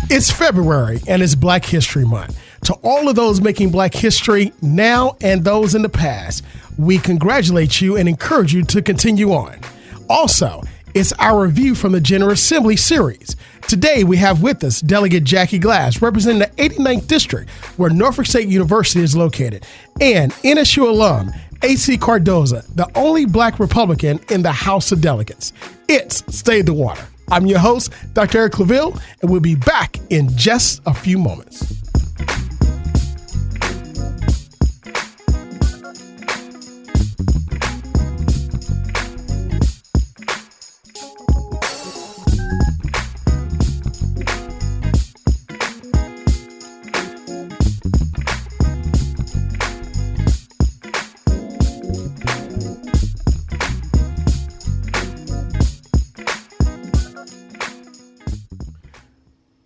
It's February and it's Black History Month. To all of those making Black history now and those in the past, we congratulate you and encourage you to continue on. Also, it's our review from the General Assembly series. Today, we have with us Delegate Jackie Glass, representing the 89th District, where Norfolk State University is located, and NSU alum A.C. Cordoza, the only Black Republican in the House of Delegates. It's Stay the Water. I'm your host, Dr. Eric Claville, and we'll be back in just a few moments.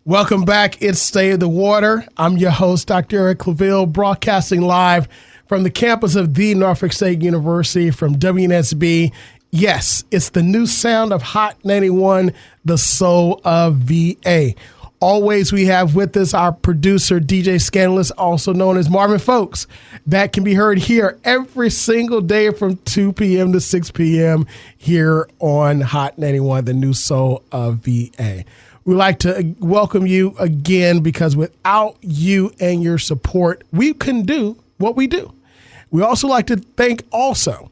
Welcome back. It's Stay the Water. I'm your host, Dr. Eric Claville, broadcasting live from the campus of the Norfolk State University from WNSB. Yes, it's the new sound of Hot 91, the soul of VA. Always we have with us our producer, DJ Scandalous, also known as Marvin Folks. That can be heard here every single day from 2 p.m. to 6 p.m. here on Hot 91, the new soul of VA. We'd like to welcome you again because without you and your support, we couldn't do what we do. We also like to thank also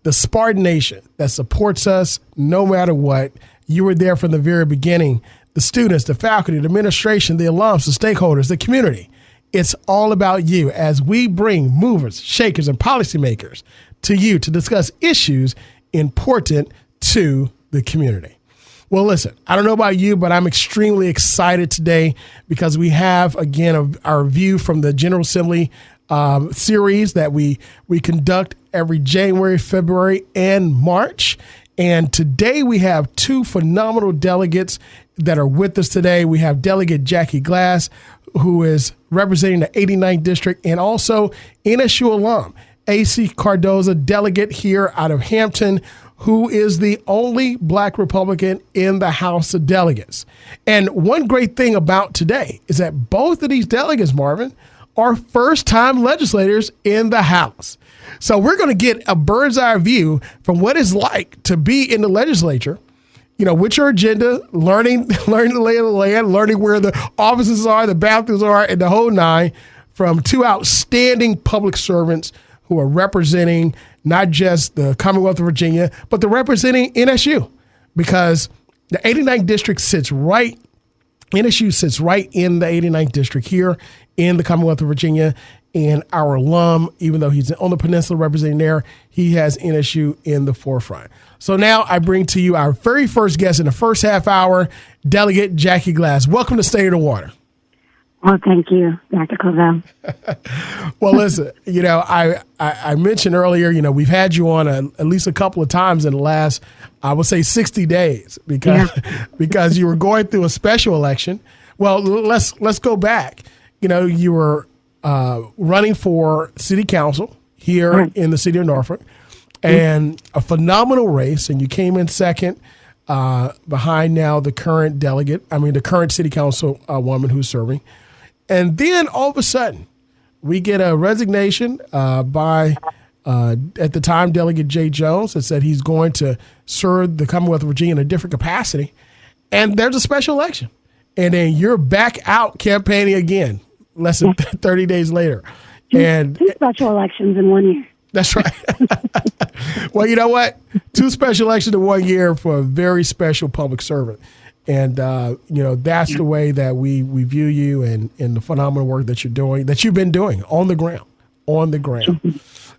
the Spartan Nation that supports us no matter what. You were there from the very beginning. The students, the faculty, the administration, the alums, the stakeholders, the community. It's all about you as we bring movers, shakers, and policymakers to you to discuss issues important to the community. Well, listen, I don't know about you, but I'm extremely excited today because we have, again, our review from the General Assembly series that we conduct every January, February, and March. And today we have two phenomenal delegates that are with us today. We have Delegate Jackie Glass, who is representing the 89th District, and also NSU alum, A.C. Cordoza, delegate here out of Hampton, who is the only Black Republican in the House of Delegates. And one great thing about today is that both of these delegates, Marvin, are first-time legislators in the House. So we're going to get a bird's eye view from what it's like to be in the legislature, you know, with your agenda, learning the lay of the land, learning where the offices are, the bathrooms are, and the whole nine, from two outstanding public servants who are representing not just the Commonwealth of Virginia, but they're representing NSU, because the 89th District NSU sits right in the 89th District here in the Commonwealth of Virginia. And our alum, even though he's on the peninsula representing there, he has NSU in the forefront. So now I bring to you our very first guest in the first half hour, Delegate Jackie Glass. Welcome to Stay the Water. Well, thank you, Dr. Claville. Well, listen, you know, I mentioned earlier, you know, we've had you on at least a couple of times in the last, I would say 60 days because you were going through a special election. Well, let's go back. You know, you were running for city council here in the city of Norfolk, and a phenomenal race, and you came in second behind now the current the current city council woman who's serving. And then all of a sudden, we get a resignation by, at the time, Delegate Jay Jones that said he's going to serve the Commonwealth of Virginia in a different capacity. And there's a special election. And then you're back out campaigning again, less than 30 days later. And two special elections in 1 year. That's right. Well, you know what? Two special elections in 1 year for a very special public servant. And, you know, that's the way that we view you and the phenomenal work that you're doing, that you've been doing on the ground.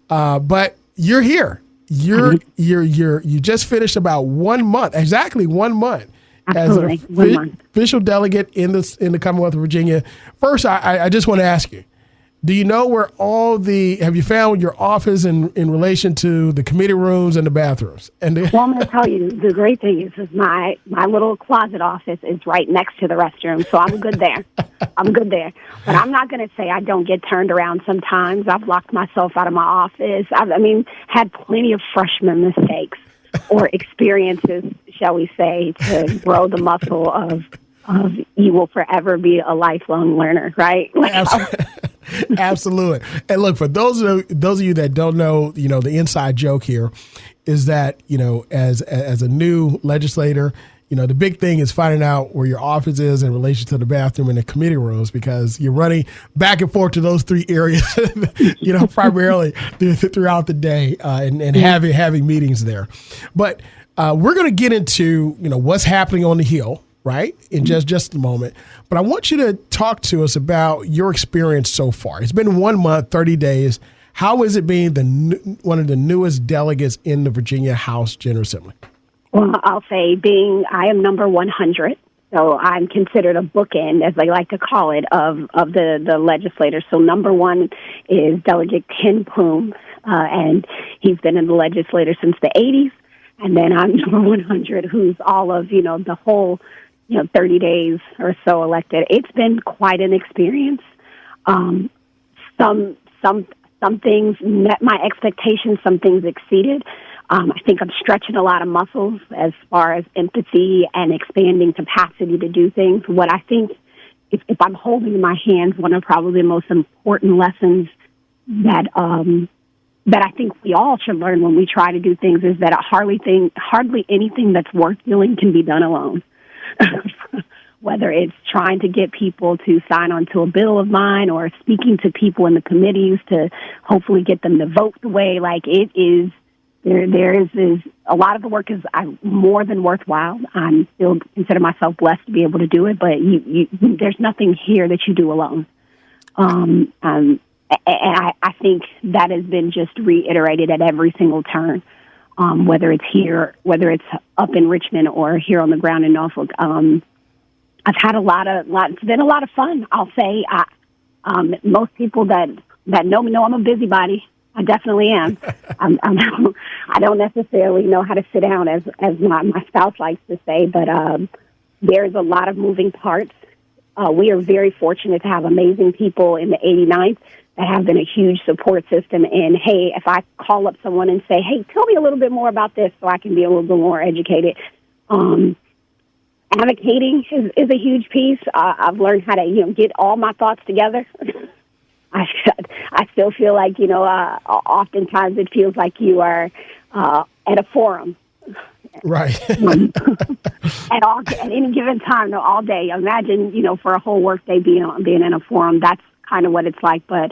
But you're here. You just finished about 1 month, exactly 1 month. Absolutely. As an official delegate in the Commonwealth of Virginia. First, I just want to ask you, do you know where have you found your office in relation to the committee rooms and the bathrooms? Well, I'm going to tell you, the great thing is my little closet office is right next to the restroom, so I'm good there. But I'm not going to say I don't get turned around sometimes. I've locked myself out of my office. Had plenty of freshman mistakes or experiences, shall we say, to grow the muscle of you will forever be a lifelong learner, right? Absolutely. And look, for those of you that don't know, the inside joke here is that, as a new legislator, the big thing is finding out where your office is in relation to the bathroom and the committee rooms, because you're running back and forth to those three areas, primarily throughout the day, and having meetings there. But we're going to get into, what's happening on the Hill, right, in just a moment. But I want you to talk to us about your experience so far. It's been 1 month, 30 days. How is it being one of the newest delegates in the Virginia House General Assembly? Well, I'll say I am number 100, so I'm considered a bookend, as they like to call it, of the legislators. So number one is Delegate Ken Plume, and he's been in the legislature since the 80s. And then I'm number 100, who's all of, the whole, 30 days or so elected. It's been quite an experience. Some things met my expectations, some things exceeded. I think I'm stretching a lot of muscles as far as empathy and expanding capacity to do things. What I think, if I'm holding in my hands, one of probably the most important lessons that I think we all should learn when we try to do things is that hardly anything that's worth doing can be done alone. Whether it's trying to get people to sign onto a bill of mine or speaking to people in the committees to hopefully get them to vote the way, it is. There is a lot of the work is more than worthwhile. I still consider myself blessed to be able to do it, but there's nothing here that you do alone. And I think that has been just reiterated at every single turn, whether it's here, whether it's up in Richmond or here on the ground in Norfolk. I've had it's been a lot of fun. I'll say, most people that know me know I'm a busybody. I definitely am. I don't necessarily know how to sit down, as my spouse likes to say, but there's a lot of moving parts. We are very fortunate to have amazing people in the 89th that have been a huge support system. And, hey, if I call up someone and say, hey, tell me a little bit more about this so I can be a little bit more educated. Advocating is a huge piece. I've learned how to, get all my thoughts together. I still feel like, oftentimes it feels like you are at a forum. Right. at any given time, all day. Imagine, for a whole workday being in a forum. That's kind of what it's like. But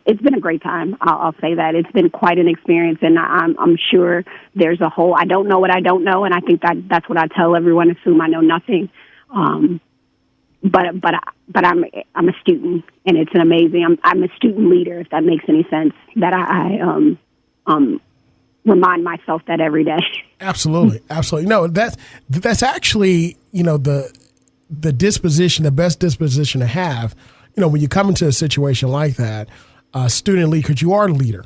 it's been a great time. I'll say that. It's been quite an experience, and I'm sure there's a whole, I don't know what I don't know, and I think that's what I tell everyone, assume I know nothing. But I'm a student, and it's an amazing. I'm a student leader, if that makes any sense. That I remind myself that every day. Absolutely. No, that's actually the disposition, the best disposition to have. When you come into a situation like that, student leader, because you are a leader,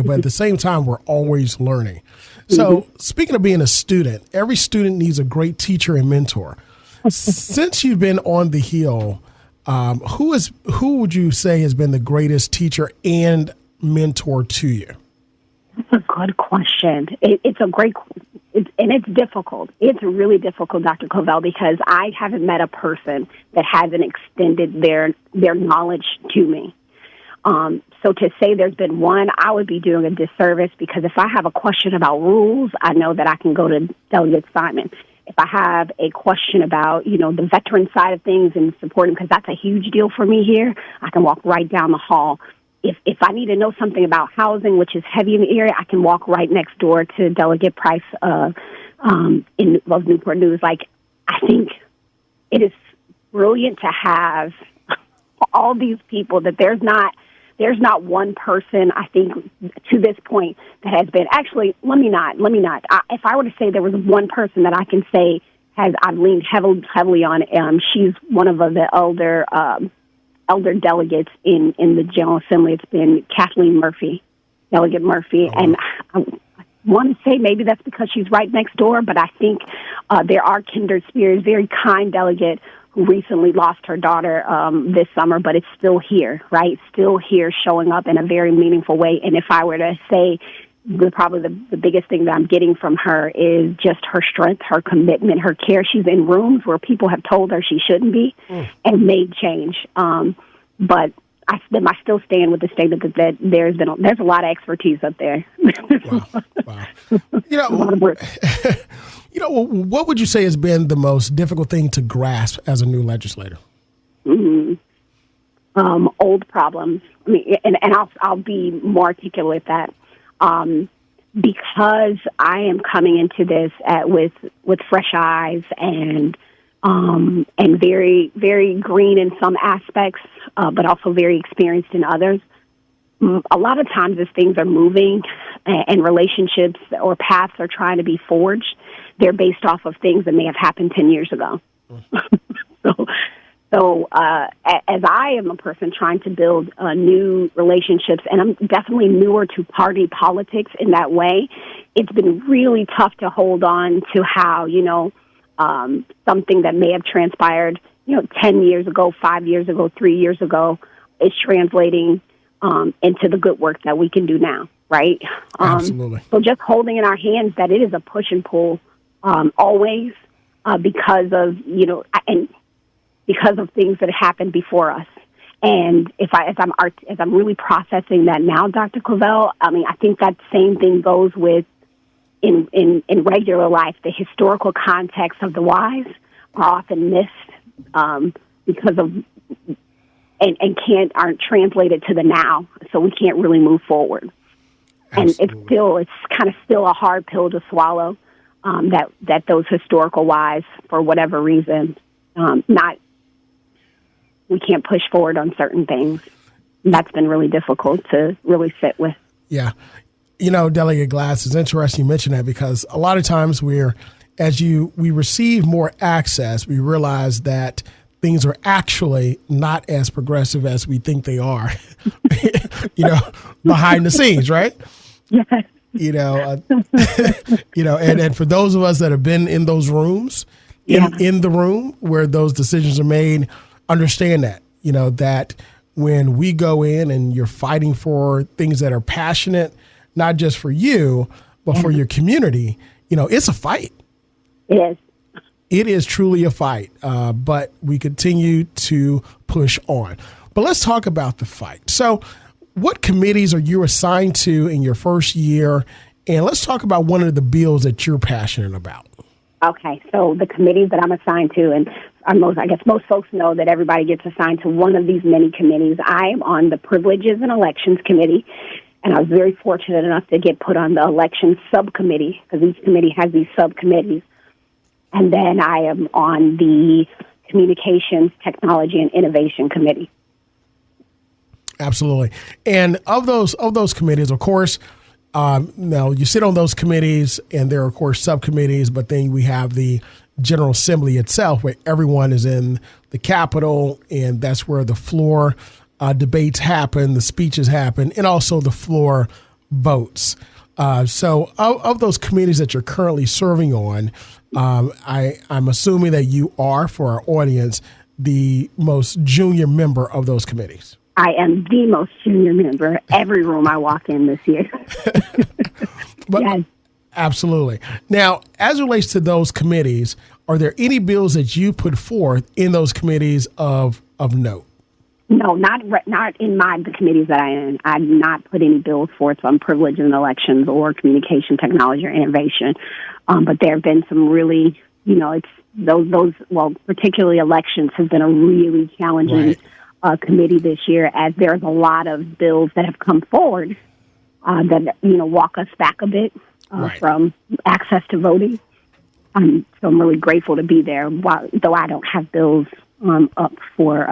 but at the same time, we're always learning. So speaking of being a student, every student needs a great teacher and mentor. Since you've been on the Hill, who would you say has been the greatest teacher and mentor to you? That's a good question. It's a great, and it's difficult. It's really difficult, Dr. Claville, because I haven't met a person that hasn't extended their knowledge to me. So to say there's been one, I would be doing a disservice, because if I have a question about rules, I know that I can go to Delegate Simon. If I have a question about, the veteran side of things and supporting, because that's a huge deal for me here, I can walk right down the hall. If I need to know something about housing, which is heavy in the area, I can walk right next door to Delegate Price in Newport News. I think it is brilliant to have all these people, that there's not one person, I think, to this point that has been, actually, let me not. If I were to say there was one person that I can say I've leaned heavily on, she's one of the elder delegates in the General Assembly. It's been Kathleen Murphy, Delegate Murphy. Oh. And I want to say maybe that's because she's right next door, but I think there are kindred spirits, very kind delegate who recently lost her daughter this summer, but it's still here, right? Still here, showing up in a very meaningful way. And if I were to say probably the biggest thing that I'm getting from her is just her strength, her commitment, her care. She's in rooms where people have told her she shouldn't be and made change. But I still stand with the statement that there's a lot of expertise up there. Wow. What would you say has been the most difficult thing to grasp as a new legislator? Old problems. I mean, and I'll be more articulate with that. Because I am coming into this with fresh eyes and very, very green in some aspects, but also very experienced in others. A lot of times as things are moving and relationships or paths are trying to be forged, they're based off of things that may have happened 10 years ago. So as I am a person trying to build new relationships, and I'm definitely newer to party politics in that way, it's been really tough to hold on to how, something that may have transpired, 10 years ago, 5 years ago, 3 years ago, is translating into the good work that we can do now, right? Absolutely. So just holding in our hands that it is a push and pull always because of, because of things that happened before us. And as I'm really processing that now, Dr. Claville, I mean, I think that same thing goes with in regular life. The historical context of the whys are often missed because of aren't translated to the now, so we can't really move forward. Absolutely. And it's kind of still a hard pill to swallow. That those historical whys, for whatever reason, we can't push forward on certain things. That's been really difficult to really sit with. Yeah. Delegate Glass, it's interesting you mention that because a lot of times we receive more access, we realize that things are actually not as progressive as we think they are, behind the scenes, right? Yes. And for those of us that have been in those rooms, in the room where those decisions are made, understand that, that when we go in and you're fighting for things that are passionate, not just for you, but for your community, it's a fight. It is. It is truly a fight, but we continue to push on. But let's talk about the fight. So what committees are you assigned to in your first year? And let's talk about one of the bills that you're passionate about. Okay, so the committees that I'm assigned to, and I guess most folks know that everybody gets assigned to one of these many committees. I am on the Privileges and Elections Committee, and I was very fortunate enough to get put on the Elections Subcommittee, because each committee has these subcommittees. And then I am on the Communications, Technology, and Innovation Committee. Absolutely. And of those committees, of course, now you sit on those committees, and there are, of course, subcommittees, but then we have the General Assembly itself, where everyone is in the Capitol, and that's where the floor debates happen, the speeches happen, and also the floor votes. So of those committees that you're currently serving on, I'm assuming that you are, for our audience, the most junior member of those committees. I am the most junior member every room I walk in this year. Yes. Absolutely. Now, as it relates to those committees, are there any bills that you put forth in those committees of note? No, not in the committees that I'm in. I did not put any bills forth on privilege and elections or communication, technology, or innovation. But there have been some really, it's those particularly elections has been a really challenging committee this year, as there's a lot of bills that have come forward that, walk us back a bit from access to voting. So I'm really grateful to be there, though I don't have bills up for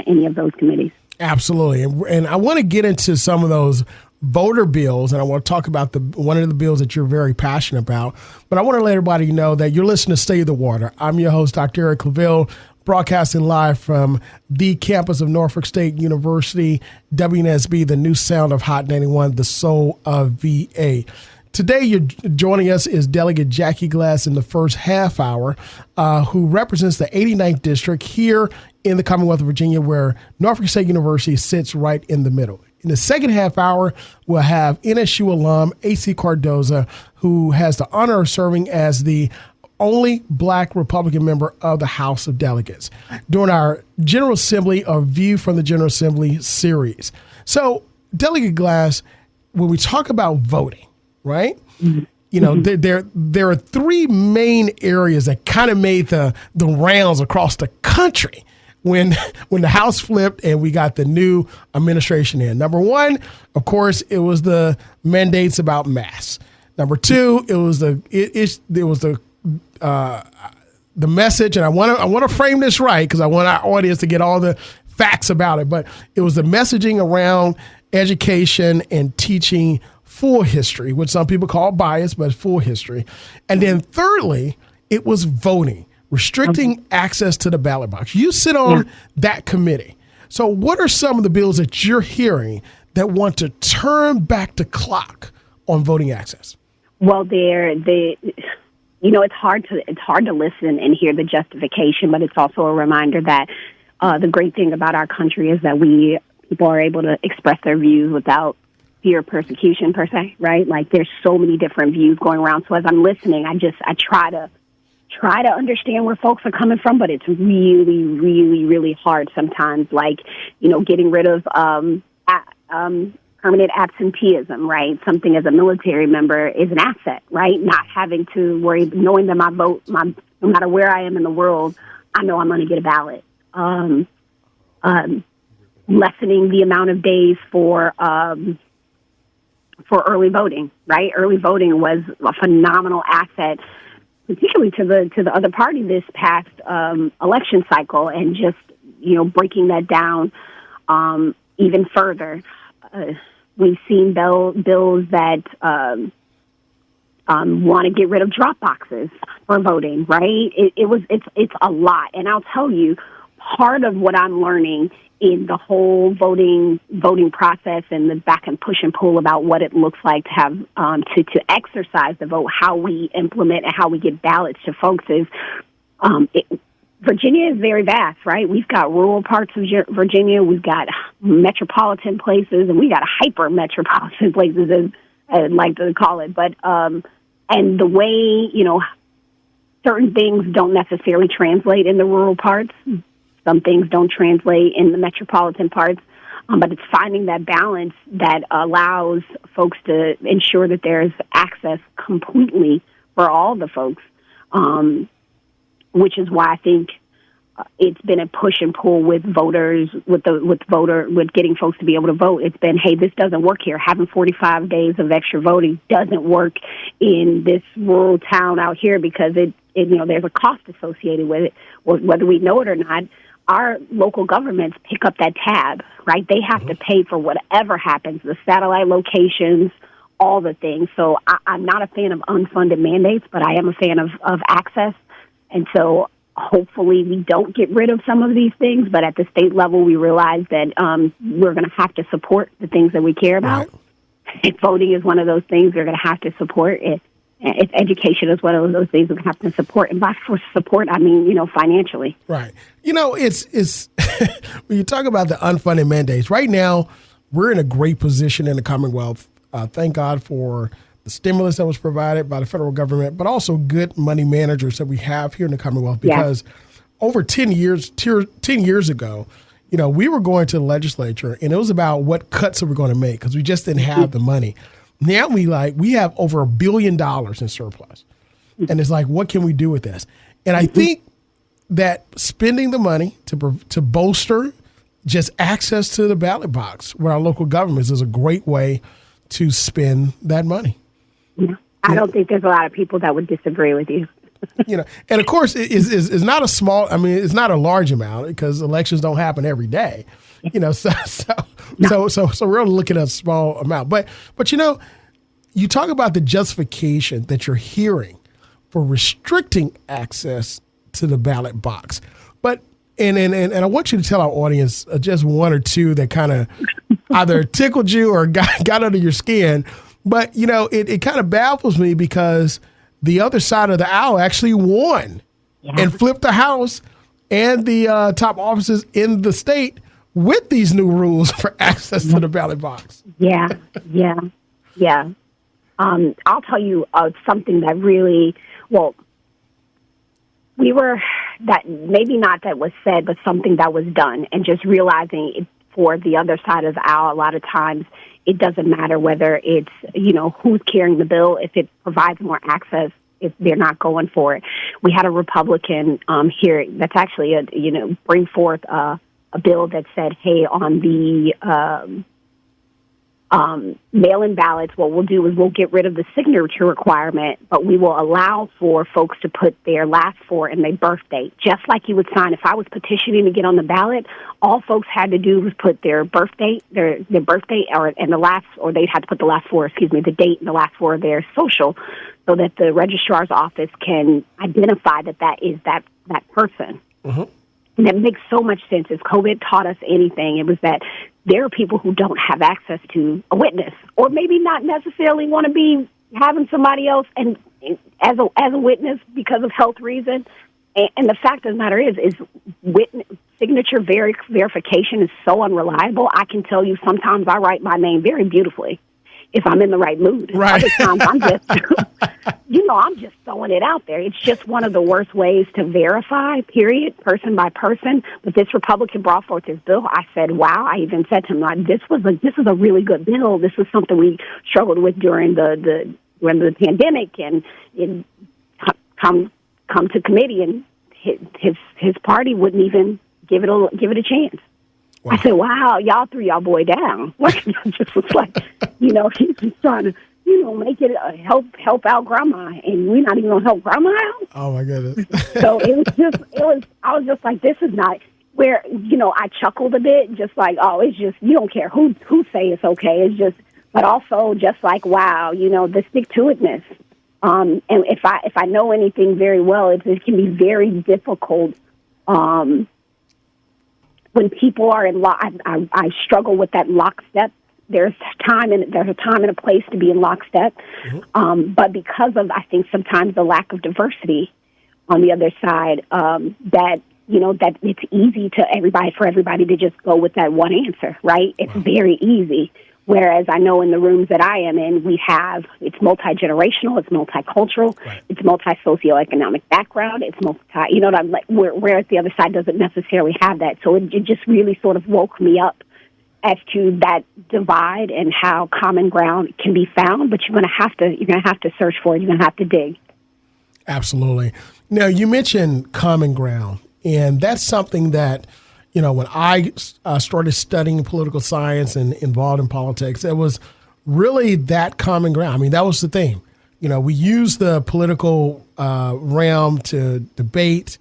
any of those committees. Absolutely. And I want to get into some of those voter bills, and I want to talk about one of the bills that you're very passionate about. But I want to let everybody know that you're listening to Stay the Water. I'm your host, Dr. Eric Claville, broadcasting live from the campus of Norfolk State University, WNSB, the new sound of Hot 91, the soul of VA. Today, you're joining us is Delegate Jackie Glass in the first half hour, who represents the 89th District here in the Commonwealth of Virginia, where Norfolk State University sits right in the middle. In the second half hour, we'll have NSU alum A.C. Cordoza, who has the honor of serving as the only Black Republican member of the House of Delegates during our General Assembly or View from the General Assembly series. So, Delegate Glass, when we talk about voting, right? Mm-hmm. You know, there are three main areas that kind of made the rounds across the country when the House flipped and we got the new administration in. Number one, of course, it was the mandates about masks. Number two, it was the message, and I want to frame this right because I want our audience to get all the facts about it. But it was the messaging around education and teaching full history, which some people call bias, but full history. And then thirdly, it was voting, restricting access to the ballot box. You sit on that committee. So what are some of the bills that you're hearing that want to turn back the clock on voting access? Well, it's hard to listen and hear the justification, but it's also a reminder that the great thing about our country is that people are able to express their views without fear of persecution per se, right? Like there's so many different views going around. So as I'm listening, I try to understand where folks are coming from, but it's really, really, really hard sometimes. Like, getting rid of permanent absenteeism, right? Something as a military member is an asset, right? Not having to worry, knowing that my vote, no matter where I am in the world, I know I'm going to get a ballot. Lessening the amount of days for early voting, right? Early voting was a phenomenal asset, particularly to the other party this past election cycle, and just breaking that down even further. We've seen bills that want to get rid of drop boxes for voting, right? It's a lot, and I'll tell you, part of what I'm learning in the whole voting process and the back and push and pull about what it looks like to have to exercise the vote, how we implement and how we get ballots to folks is Virginia is very vast, right? We've got rural parts of Virginia, we've got metropolitan places, and we got hyper metropolitan places, as I'd like to call it. But and the way certain things don't necessarily translate in the rural parts. Some things don't translate in the metropolitan parts, but it's finding that balance that allows folks to ensure that there's access completely for all the folks, which is why I think it's been a push and pull with voters, with getting folks to be able to vote. It's been, hey, this doesn't work here. Having 45 days of extra voting doesn't work in this rural town out here because there's a cost associated with it, whether we know it or not. Our local governments pick up that tab, right? They have to pay for whatever happens, the satellite locations, all the things. So I'm not a fan of unfunded mandates, but I am a fan of access. And so hopefully we don't get rid of some of these things, but at the state level, we realize that we're going to have to support the things that we care about. Right. If voting is one of those things, we're going to have to support it. If education is one of those things we have to support, and by support, I mean, financially. Right. It's when you talk about the unfunded mandates, right now, we're in a great position in the Commonwealth. Thank God for the stimulus that was provided by the federal government, but also good money managers that we have here in the Commonwealth, because over 10 years ago, we were going to the legislature and it was about what cuts are we going to make because we just didn't have the money. Now we have over $1 billion in surplus. And it's like, what can we do with this? And I think that spending the money to bolster just access to the ballot box with our local governments is a great way to spend that money. Yeah. I don't think there's a lot of people that would disagree with you. And of course, it's not a small. I mean, it's not a large amount because elections don't happen every day. So we're only looking at a small amount. But you talk about the justification that you're hearing for restricting access to the ballot box. But and I want you to tell our audience just one or two that kind of either tickled you or got under your skin. But it kind of baffles me because the other side of the aisle actually won and flipped the House and the top offices in the state with these new rules for access to the ballot box. Yeah. I'll tell you something that really, maybe not that was said, but something that was done, and just realizing it, for the other side of the aisle, a lot of times it doesn't matter whether it's, who's carrying the bill. If it provides more access, if they're not going for it. We had a Republican here that's actually, bring forth a bill that said, hey, on the mail-in ballots, what we'll do is we'll get rid of the signature requirement, but we will allow for folks to put their last four and their birth date, just like you would sign. If I was petitioning to get on the ballot, all folks had to do was put their birth date, their birth date, or they had to put the last four, the date and the last four of their social, so that the registrar's office can identify that is that person. Mm-hmm. And that makes so much sense. If COVID taught us anything, it was that there are people who don't have access to a witness, or maybe not necessarily want to be having somebody else and as a witness because of health reasons. And the fact of the matter is witness signature verification is so unreliable. I can tell you sometimes I write my name very beautifully if I'm in the right mood. Right. Other times I'm just, I'm just throwing it out there. It's just one of the worst ways to verify, period, person by person. But this Republican brought forth this bill. I said, wow. I even said to him, this is a really good bill. This was something we struggled with during the pandemic, and come to committee, and his party wouldn't even give it a chance. Wow. I said, wow, y'all threw y'all boy down. Just was like, he's just trying to, make it help out grandma, and we're not even going to help grandma out. Oh, my goodness. So I was just like, this is not where, I chuckled a bit, just like, oh, it's just, you don't care who say it's okay. It's just, but also just like, wow, the stick-to-itness. And if I know anything very well, it can be very difficult, when people are in I struggle with that lockstep. There's a time and a place to be in lockstep. Mm-hmm. But because of, I think, sometimes the lack of diversity on the other side, that it's easy for everybody to just go with that one answer, right? It's very easy. Whereas I know in the rooms that I am in, it's multi-generational, it's multicultural, right. It's multi-socioeconomic background, it's whereas the other side doesn't necessarily have that. So it just really sort of woke me up as to that divide and how common ground can be found, but you're going to have to search for it, you're going to have to dig. Absolutely. Now, you mentioned common ground, and that's something that, when I started studying political science and involved in politics, it was really that common ground. I mean, that was the thing. We use the political realm to debate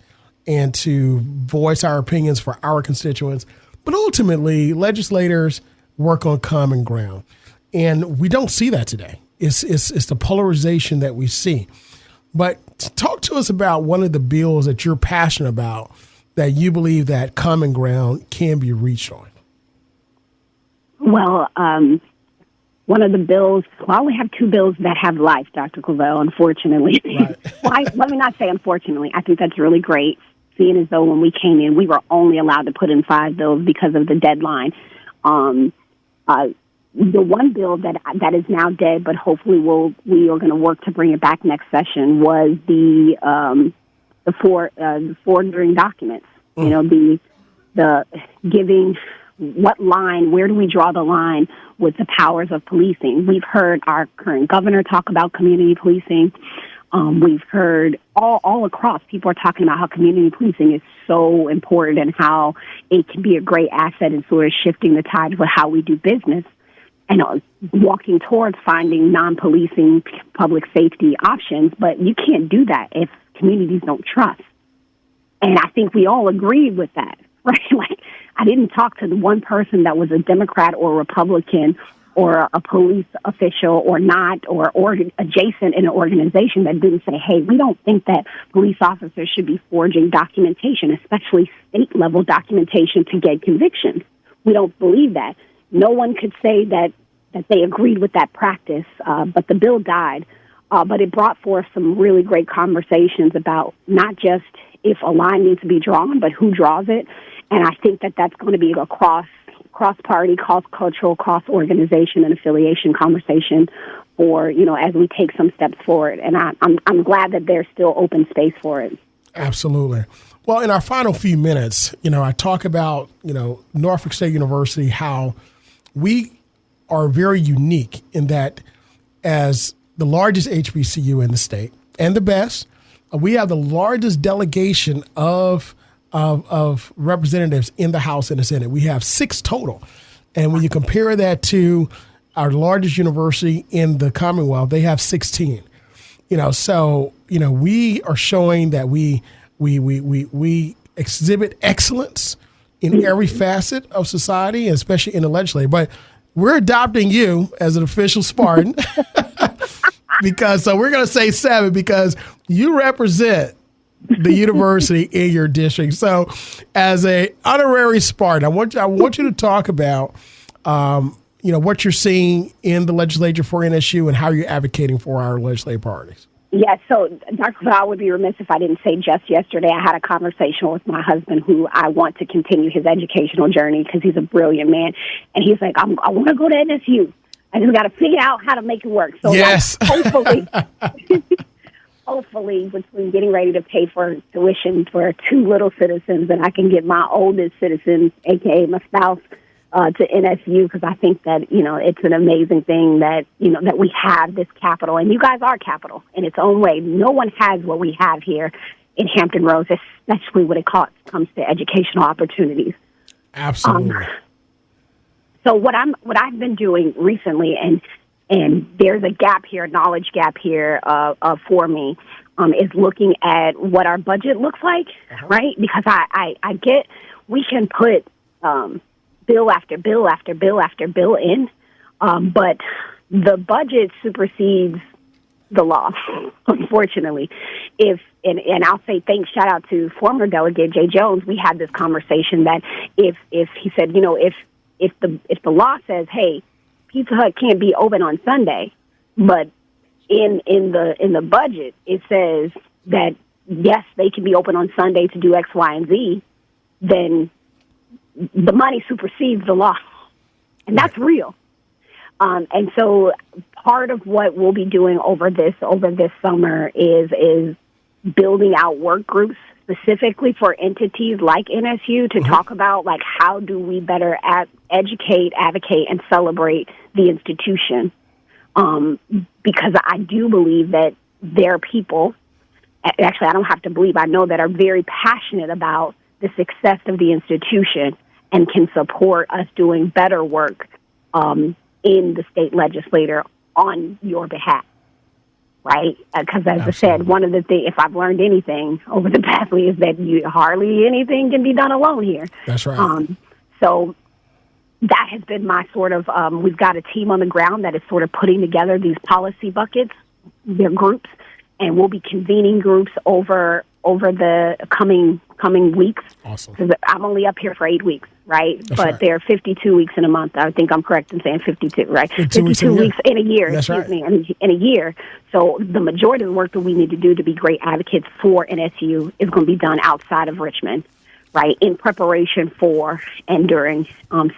and to voice our opinions for our constituents. But ultimately, legislators work on common ground. And we don't see that today. It's the polarization that we see. But talk to us about one of the bills that you're passionate about, that you believe that common ground can be reached on. Well, one of the bills, I only have two bills that have life, Dr. Claville, unfortunately. Right. Let me not say unfortunately. I think that's really great, seeing as though when we came in, we were only allowed to put in 5 bills because of the deadline. The one bill that is now dead, but hopefully we are going to work to bring it back next session, was the forwarding documents. The giving what line, where do we draw the line with the powers of policing? We've heard our current governor talk about community policing. We've heard all across, people are talking about how community policing is so important and how it can be a great asset in sort of shifting the tide with how we do business and walking towards finding non-policing public safety options. But you can't do that if communities don't trust. And I think we all agree with that, right? Like, I didn't talk to the one person that was a Democrat or Republican or a police official or not, or adjacent in an organization that didn't say, hey, we don't think that police officers should be forging documentation, especially state-level documentation, to get convictions. We don't believe that. No one could say that they agreed with that practice, but the bill died. But it brought forth some really great conversations about not just if a line needs to be drawn, but who draws it, And I think that that's going to be a cross-party, cross-cultural, cross-organization and affiliation conversation for, as we take some steps forward. And I'm glad that there's still open space for it. Absolutely. Well, in our final few minutes, I talk about, Norfolk State University, how we are very unique in that as the largest HBCU in the state and the best, we have the largest delegation of representatives in the House and the Senate. We have 6 total. And when you compare that to our largest university in the Commonwealth, they have 16. So, we are showing that we exhibit excellence in every facet of society, especially in the legislature. But we're adopting you as an official Spartan so we're going to say 7 because you represent the university in your district. So as a honorary Spartan, I want you to talk about, what you're seeing in the legislature for NSU and how you're advocating for our legislative parties. Yes, so Dr. Claville, I would be remiss if I didn't say just yesterday I had a conversation with my husband who I want to continue his educational journey because he's a brilliant man. And he's like, I want to go to NSU. I just got to figure out how to make it work. So yes. Hopefully, between getting ready to pay for tuition for 2 little citizens, and I can get my oldest citizen, a.k.a. my spouse, to NSU, because I think that, it's an amazing thing that, that we have this capital. And you guys are capital in its own way. No one has what we have here in Hampton Roads, especially when it comes to educational opportunities. Absolutely. So what I've been doing recently, and there's a gap here, knowledge gap here for me, is looking at what our budget looks like, right? Because I get we can put bill after bill after bill after bill in, but the budget supersedes the law, unfortunately. And I'll say thanks, shout out to former Delegate Jay Jones. We had this conversation that if he said, if the law says, hey, Pizza Hut can't be open on Sunday, but in the budget it says that yes, they can be open on Sunday to do X, Y, and Z, then the money supersedes the law, and that's real. And so part of what we'll be doing over this summer is building out work groups specifically for entities like NSU to talk about, like, how do we better educate, advocate, and celebrate the institution. Because I do believe that there are people, actually I don't have to believe, I know that are very passionate about the success of the institution and can support us doing better work in the state legislature on your behalf. Right? Because as I said, one of the things, if I've learned anything over the past week, is that hardly anything can be done alone here. That's right. So that has been my sort of, we've got a team on the ground that is sort of putting together these policy buckets, their groups, and we'll be convening groups over the coming weeks. Awesome. Because I'm only up here for 8 weeks, right? That's but right. there are 52 weeks in a month. I think I'm correct in saying 52, right? 52 weeks in a year. That's excuse right. me, in a year. So the majority of the work that we need to do to be great advocates for NSU is going to be done outside of Richmond, right? In preparation for and during.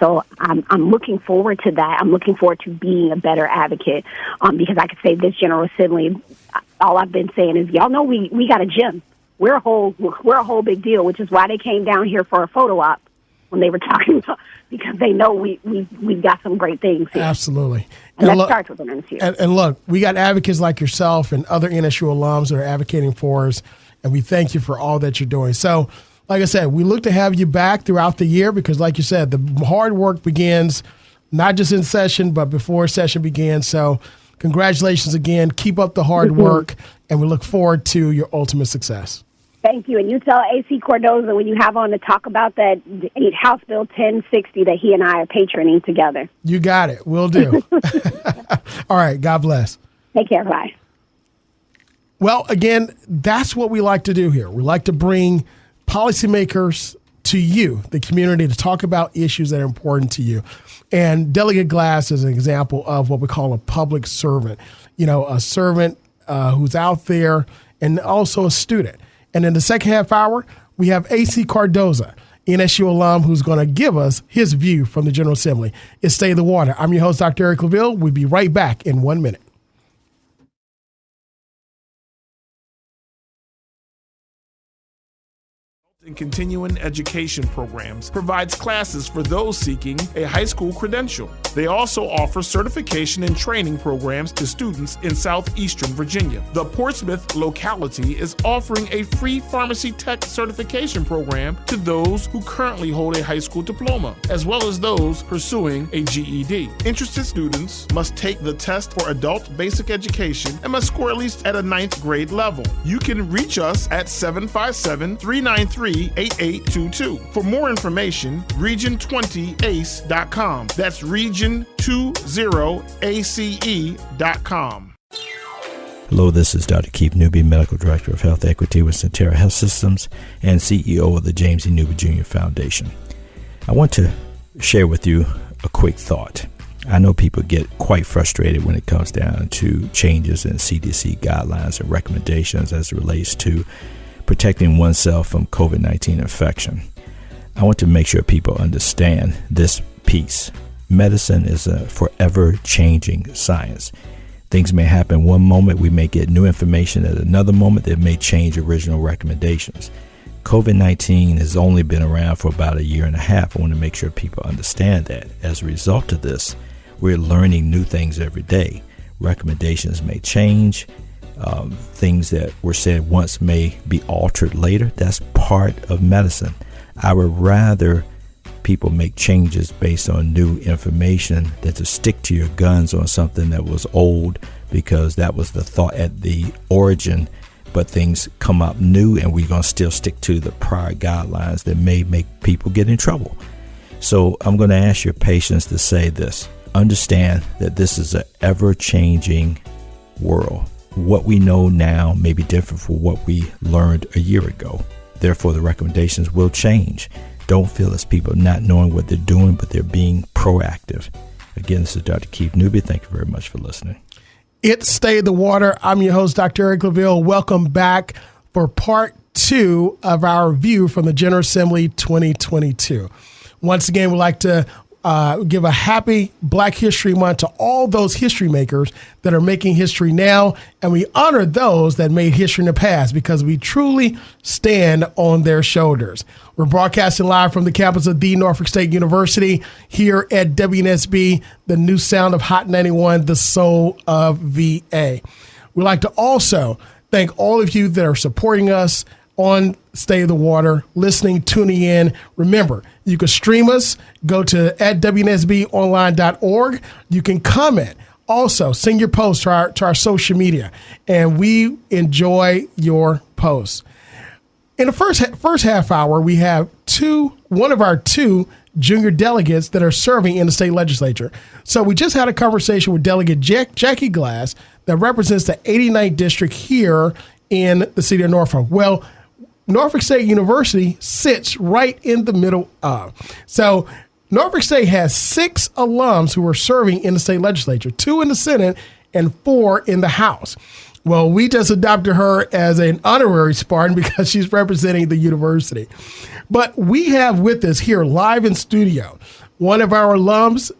So I'm looking forward to that. I'm looking forward to being a better advocate because I could say this General Assembly, all I've been saying is, y'all know we got a gym. We're a whole big deal, which is why they came down here for a photo op when they were talking about, because they know we've got some great things here. Absolutely. And that starts with an NSU. And look, we got advocates like yourself and other NSU alums that are advocating for us, and we thank you for all that you're doing. So, like I said, we look to have you back throughout the year because, like you said, the hard work begins not just in session, but before session begins. So congratulations again. Keep up the hard work, and we look forward to your ultimate success. Thank you. And you tell AC Cordoza when you have on to talk about that House Bill 1060 that he and I are patroning together. You got it. Will do. All right. God bless. Take care. Bye. Well, again, that's what we like to do here. We like to bring policymakers to you, the community, to talk about issues that are important to you. And Delegate Glass is an example of what we call a public servant, a servant who's out there and also a student. And in the second half hour, we have AC Cordoza. NSU alum who's going to give us his view from the General Assembly. It's Stay in the Water. I'm your host, Dr. Eric Claville. We'll be right back in 1 minute. And continuing education programs provides classes for those seeking a high school credential. They also offer certification and training programs to students in southeastern Virginia. The Portsmouth locality is offering a free pharmacy tech certification program to those who currently hold a high school diploma, as well as those pursuing a GED. Interested students must take the test for adult basic education and must score at least at a 9th grade level. You can reach us at 757-393-8822. For more information, region20ace.com. That's region20ace.com. Hello, this is Dr. Keith Newby, Medical Director of Health Equity with Centera Health Systems and CEO of the James E. Newby Jr. Foundation. I want to share with you a quick thought. I know people get quite frustrated when it comes down to changes in CDC guidelines and recommendations as it relates to protecting oneself from COVID-19 infection. I want to make sure people understand this piece. Medicine is a forever changing science. Things may happen one moment, we may get new information at another moment that may change original recommendations. COVID-19 has only been around for about a year and a half. I want to make sure people understand that. As a result of this, we're learning new things every day. Recommendations may change. Things that were said once may be altered later. That's part of medicine. I would rather people make changes based on new information than to stick to your guns on something that was old, because that was the thought at the origin, but things come up new and we're going to still stick to the prior guidelines that may make people get in trouble. So I'm going to ask your patience to say this. Understand that this is an ever-changing world. What we know now may be different from what we learned a year ago. Therefore, the recommendations will change. Don't feel as people not knowing what they're doing, but they're being proactive. Again, this is Dr. Keith Newby. Thank you very much for listening. It's Stay in the Water. I'm your host, Dr. Eric Claville. Welcome back for part 2 of our review from the General Assembly 2022. Once again, we'd like to give a happy Black History Month to all those history makers that are making history now. And we honor those that made history in the past because we truly stand on their shoulders. We're broadcasting live from the campus of the Norfolk State University here at WNSB, the new sound of Hot 91, the soul of VA. We'd like to also thank all of you that are supporting us on Stay in the Water, listening, tuning in. Remember, you can stream us. Go to @WNSBonline.org. You can comment. Also, send your posts to our social media, and we enjoy your posts. In the first half hour, we have one of our two junior delegates that are serving in the state legislature. So we just had a conversation with Delegate Jackie Glass that represents the 89th district here in the city of Norfolk. Well, Norfolk State University sits right in the middle of. So Norfolk State has 6 alums who are serving in the state legislature, 2 in the Senate and 4 in the House. Well, we just adopted her as an honorary Spartan because she's representing the university. But we have with us here live in studio one of our alums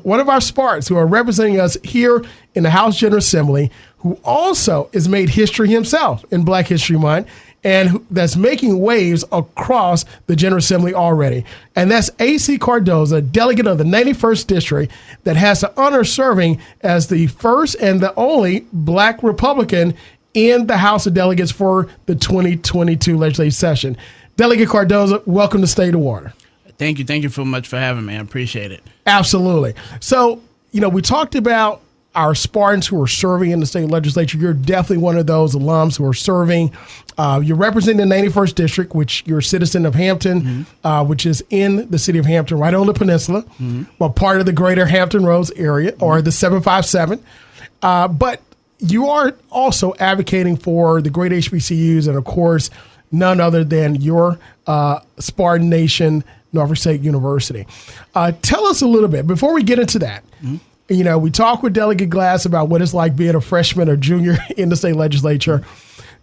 one of our Spartans who are representing us here in the House General Assembly, who also has made history himself in Black History Month, and that's making waves across the General Assembly already. And that's A.C. Cordoza, delegate of the 91st District, that has the honor of serving as the first and the only Black Republican in the House of Delegates for the 2022 legislative session. Delegate Cordoza, welcome to Stay in the Water. Thank you. Thank you so much for having me. I appreciate it. Absolutely. So, we talked about our Spartans who are serving in the state legislature. You're definitely one of those alums who are serving. You're representing the 91st District, which you're a citizen of Hampton, which is in the city of Hampton, right on the peninsula, but part of the greater Hampton Roads area, or the 757. But you are also advocating for the great HBCUs and, of course, none other than your Spartan Nation, Norfolk State University. Tell us a little bit, before we get into that, we talked with Delegate Glass about what it's like being a freshman or junior in the state legislature.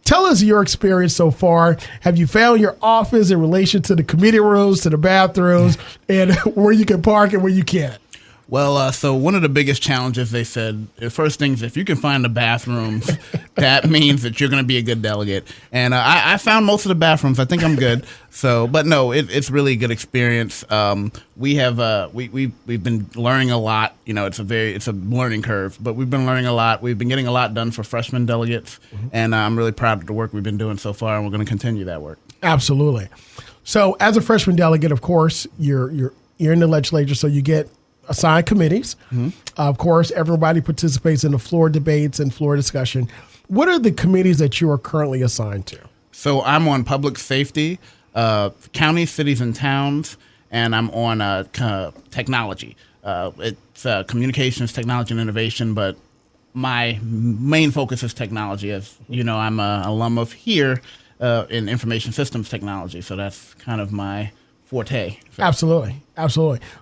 Tell us your experience so far. Have you found your office in relation to the committee rooms, to the bathrooms, and where you can park and where you can't? Well, so one of the biggest challenges, they said, the first thing is if you can find the bathrooms, that means that you're going to be a good delegate. And I found most of the bathrooms. I think I'm good. So, but no, it's really a good experience. We've been learning a lot. You know, it's a learning curve, but we've been learning a lot. We've been getting a lot done for freshman delegates, and I'm really proud of the work we've been doing so far, and we're going to continue that work. Absolutely. So, as a freshman delegate, of course, you're in the legislature, so you get assigned committees. Of course, everybody participates in the floor debates and floor discussion. What are the committees that you are currently assigned to? So I'm on public safety, counties, cities, and towns, and I'm on technology. It's communications, technology, and innovation, but my main focus is technology. As you know, I'm an alum of here in information systems technology, so that's kind of my forte. Absolutely.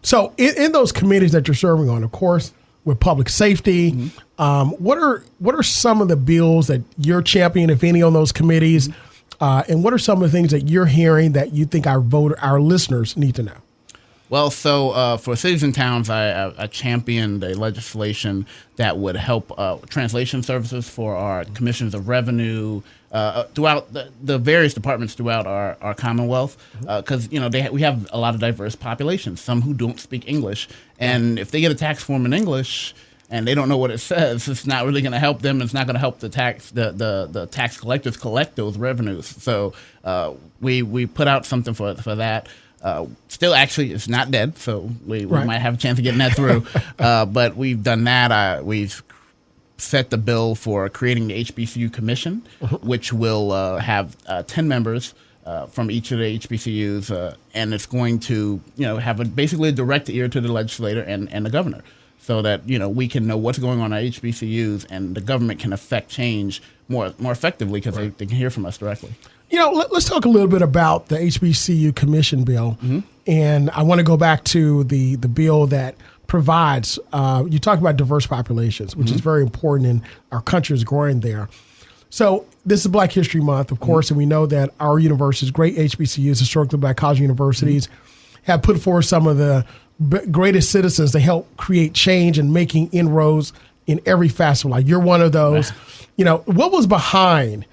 So in those committees that you're serving on, of course, with public safety, what are some of the bills that you're championing, if any, on those committees? And what are some of the things that you're hearing that you think our listeners need to know? Well, so for cities and towns, I championed a legislation that would help translation services for our commissions of revenue throughout the various departments throughout our Commonwealth, because we have a lot of diverse populations, some who don't speak English, and if they get a tax form in English and they don't know what it says, it's not really going to help them. It's not going to help the tax collectors collect those revenues. So we put out something for that. Still, actually, it's not dead, so we might have a chance of getting that through. But we've done that. We've set the bill for creating the Hbcu Commission, which will have 10 members from each of the HBCUs, and it's going to have basically a direct ear to the legislator and the governor, so that we can know what's going on at HBCUs, and the government can affect change more effectively because they can hear from us directly. Let's talk a little bit about the HBCU Commission bill. And I want to go back to the bill that provides, you talk about diverse populations, which is very important, and our country is growing there. So this is Black History Month, of course, and we know that our universities, great HBCUs, historically Black college universities, have put forward some of the greatest citizens to help create change and making inroads in every facet of life. You're one of those. What was behind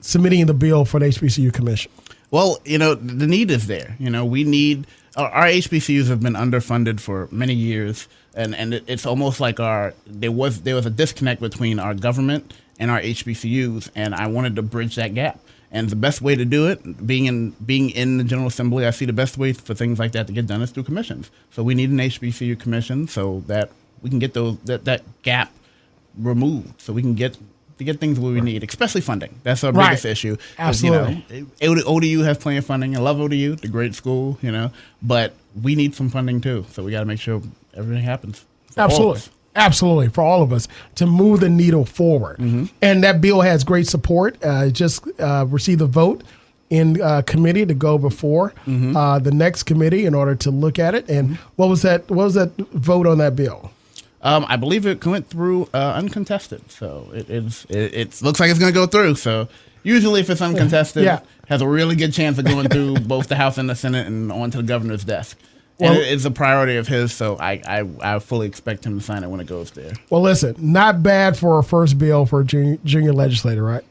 submitting the bill for the HBCU Commission? Well, the need is there. We need our HBCUs have been underfunded for many years, and it's almost like there was a disconnect between our government and our HBCUs, and I wanted to bridge that gap. And the best way to do it, being in the General Assembly, I see the best way for things like that to get done is through commissions. So we need an HBCU commission so that we can get that gap removed, so we can get things where we need, especially funding. That's our biggest issue. Absolutely. ODU has plenty of funding. I love ODU, the great school, but we need some funding too. So we got to make sure everything happens. Absolutely, for all of us to move the needle forward. And that bill has great support. Just received a vote in committee to go before the next committee in order to look at it. And what was that vote on that bill? I believe it went through uncontested, so it looks like it's going to go through. So usually, if it's uncontested, has a really good chance of going through both the House and the Senate and onto the governor's desk. And it's a priority of his, so I fully expect him to sign it when it goes there. Well, listen, not bad for a first bill for a junior legislator, right?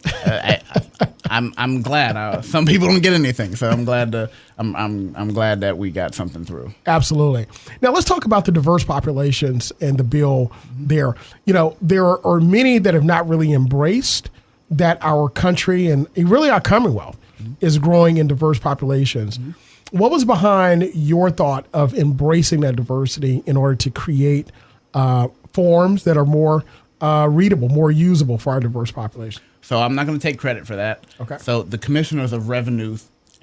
I'm glad. Some people don't get anything, so I'm glad I'm glad that we got something through. Absolutely. Now let's talk about the diverse populations and the bill there. There are many that have not really embraced that our country and really our Commonwealth is growing in diverse populations. What was behind your thought of embracing that diversity in order to create forms that are more readable, more usable for our diverse population? So I'm not going to take credit for that. Okay. So the commissioners of revenue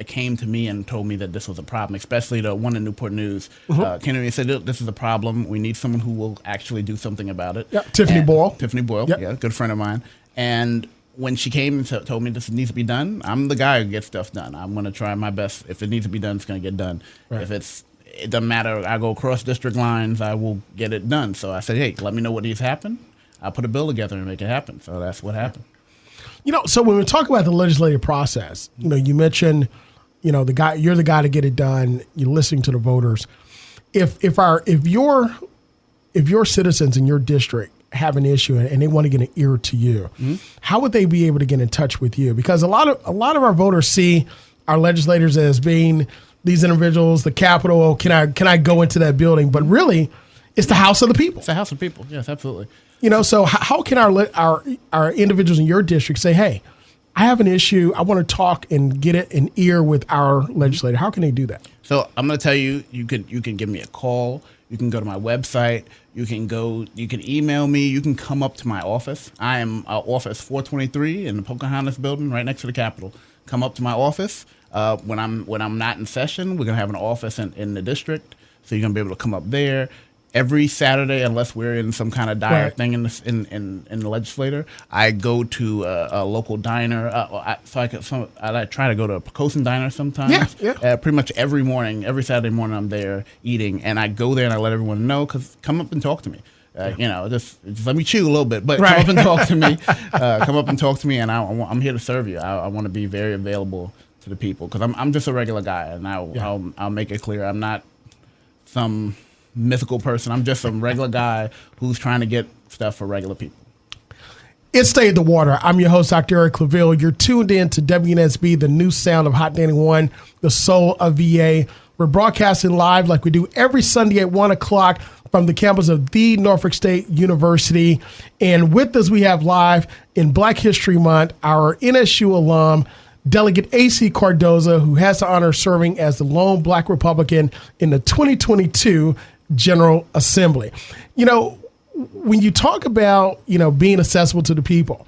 came to me and told me that this was a problem, especially the one in Newport News. Came to me and said, this is a problem. We need someone who will actually do something about it. Tiffany Boyle. Yep. Good friend of mine. And when she came and told me this needs to be done, I'm the guy who gets stuff done. I'm going to try my best. If it needs to be done, it's going to get done. Right. If it doesn't matter, I go across district lines, I will get it done. So I said, hey, let me know what needs to happen. I'll put a bill together and make it happen. So that's what happened. So when we talk about the legislative process, you mentioned, you're the guy to get it done. You're listening to the voters. If your citizens in your district have an issue and they want to get an ear to you, how would they be able to get in touch with you? Because a lot of our voters see our legislators as being these individuals, the Capitol. Can I go into that building? But really, it's the house of the people. It's the house of people. Yes, absolutely. So how can our individuals in your district say, hey, I have an issue, I want to talk and get an ear with our legislator? How can they do that? So I'm going to tell you, you can give me a call. You can go to my website. You can email me. You can come up to my office. I am office 423 in the Pocahontas building right next to the Capitol. Come up to my office. When I'm not in session, we're going to have an office in the district. So you're going to be able to come up there. Every Saturday, unless we're in some kind of dire thing in the legislature, I go to a local diner. I try to go to a Pocosin diner sometimes. Yeah. Pretty much every Saturday morning, I'm there eating, and I go there and I let everyone know, because come up and talk to me. Just let me chew a little bit, but come up and talk to me. Come up and talk to me, and I'm here to serve you. I want to be very available to the people, because I'm just a regular guy, and I'll make it clear I'm not some mythical person. I'm just some regular guy who's trying to get stuff for regular people. It's Stay at the Water. I'm your host, Dr. Eric Claville. You're tuned in to WNSB, the new sound of Hot 91, the soul of VA. We're broadcasting live like we do every Sunday at 1 o'clock from the campus of the Norfolk State University. And with us, we have live in Black History Month, our NSU alum, Delegate A.C. Cordoza, who has the honor of serving as the lone Black Republican in the 2022 General Assembly. When you talk about, being accessible to the people,